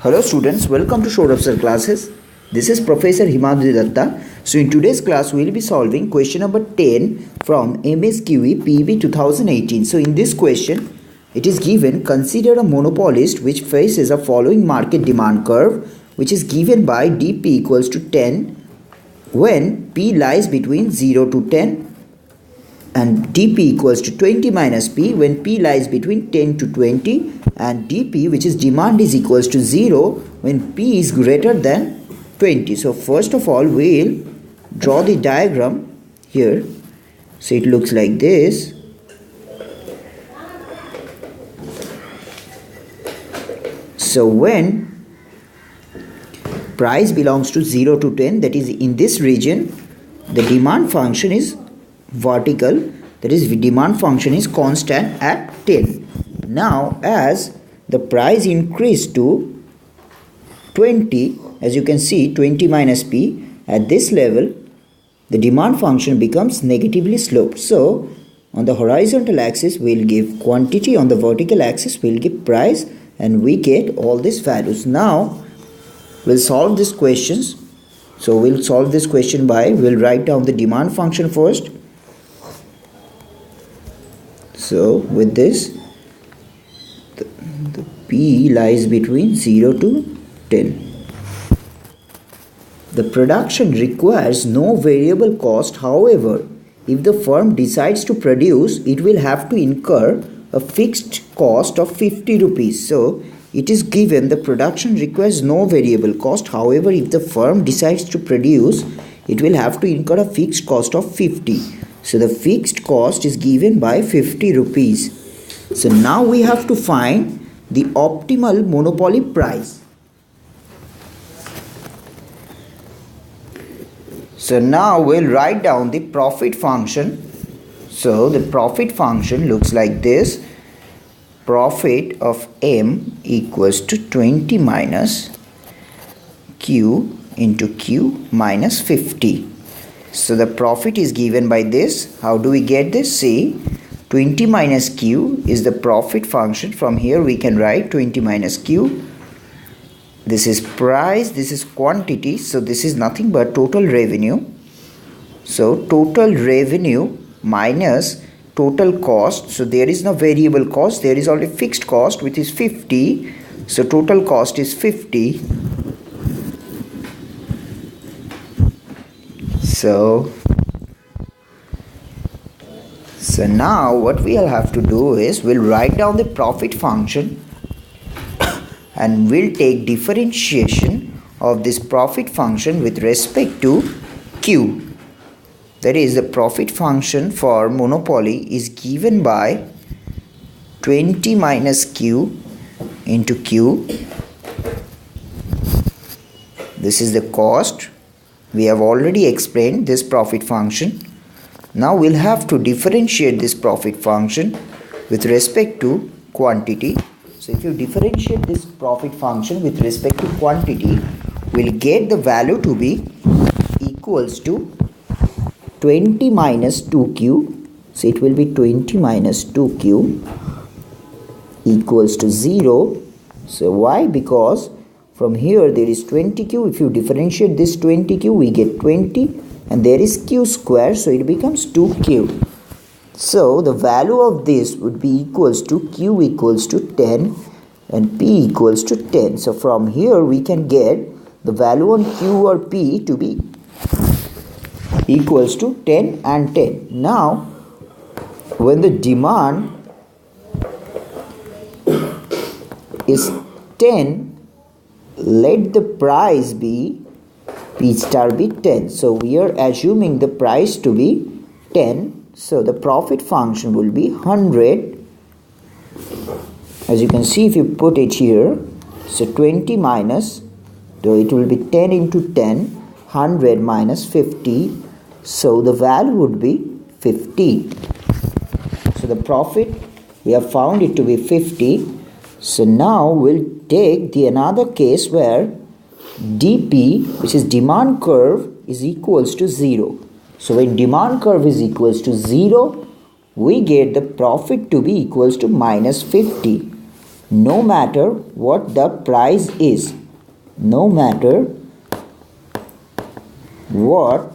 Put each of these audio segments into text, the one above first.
Hello students, welcome to Short Sir classes. This is Professor Himadri Datta. So in today's class we will be solving question number 10 from Msqe PB 2018. So in this question it is given, consider a monopolist which faces a following market demand curve which is given by dp equals to 10 when p lies between 0 to 10 and dp equals to 20 minus p when p lies between 10 to 20 and dp, which is demand, is equals to 0 when p is greater than 20. So first of all we'll draw the diagram here. So it looks like this. So when price belongs to 0 to 10, that is in this region, the demand function is vertical, that is demand function is constant at 10. Now as the price increased to 20, as you can see 20 minus p, at this level the demand function becomes negatively sloped. So on the horizontal axis we'll give quantity, on the vertical axis we'll give price, and we get all these values. Now we'll solve these questions. So we'll solve this question by, we'll write down the demand function first. So with this, the P lies between 0 to 10. The production requires no variable cost. However, if the firm decides to produce, it will have to incur a fixed cost of 50 rupees. So it is given the production requires no variable cost. However, if the firm decides to produce, it will have to incur a fixed cost of 50. So the fixed cost is given by 50 rupees. So now we have to find the optimal monopoly price. So now we'll write down the profit function. So the profit function looks like this. Profit of M equals to 20 minus Q into Q minus 50. So the profit is given by this. How do we get this? See, 20 minus Q is the profit function. From here we can write 20 minus Q. This is price, this is quantity. So this is nothing but total revenue. So total revenue minus total cost. So there is no variable cost, there is only fixed cost, which is 50. So total cost is 50. So now what we'll have to do is, we'll write down the profit function and we'll take differentiation of this profit function with respect to Q. That is, the profit function for monopoly is given by 20 minus Q into Q. This is the cost. We have already explained this profit function. Now we'll have to differentiate this profit function with respect to quantity. So if you differentiate this profit function with respect to quantity, we'll get the value to be equals to 20 minus 2Q. So it will be 20 minus 2Q equals to 0. So why? Because from here there is 20Q. If you differentiate this 20Q, we get 20, and there is Q square, so it becomes 2Q. So the value of this would be equals to Q equals to 10 and P equals to 10. So from here we can get the value on Q or P to be equals to 10 and 10. Now when the demand is 10, let the price be P star be 10. So we are assuming the price to be 10. So the profit function will be 100. As you can see, if you put it here, so 20 minus, so it will be 10 into 10, 100 minus 50. So the value would be 50. So the profit, we have found it to be 50. So now we'll take the another case where dp, which is demand curve, is equals to 0. So when demand curve is equals to 0, we get the profit to be equals to minus 50. no matter what the price is. No matter what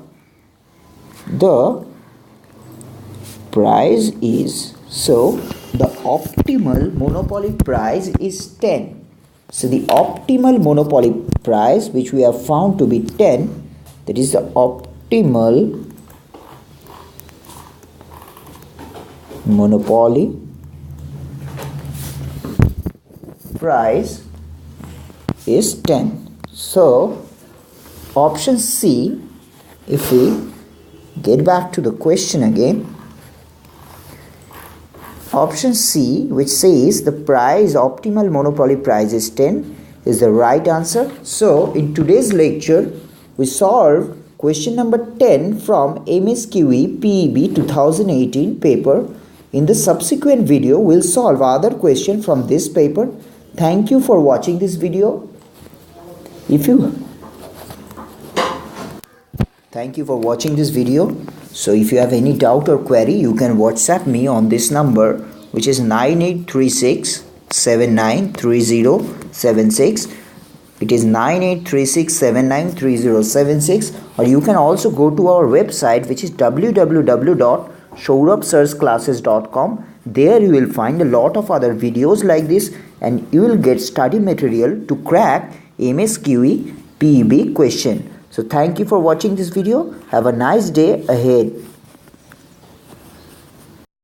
the price is. So the optimal monopoly price is 10. So the optimal monopoly price, which we have found to be 10, that is the optimal monopoly price is 10. So option C, if we get back to the question again, option C, which says the optimal monopoly price is 10, is the right answer. So in today's lecture we solved question number 10 from Msqe PEB 2018 paper. In the subsequent video we'll solve other questions from this paper. Thank you for watching this video. Thank you for watching this video. So if you have any doubt or query, you can WhatsApp me on this number, which is 9836 793076. It is 9836 793076, or you can also go to our website, which is www.saurabhsirsclasses.com. There you will find a lot of other videos like this, and you will get study material to crack Msqe PEB question. So thank you for watching this video. Have a nice day ahead.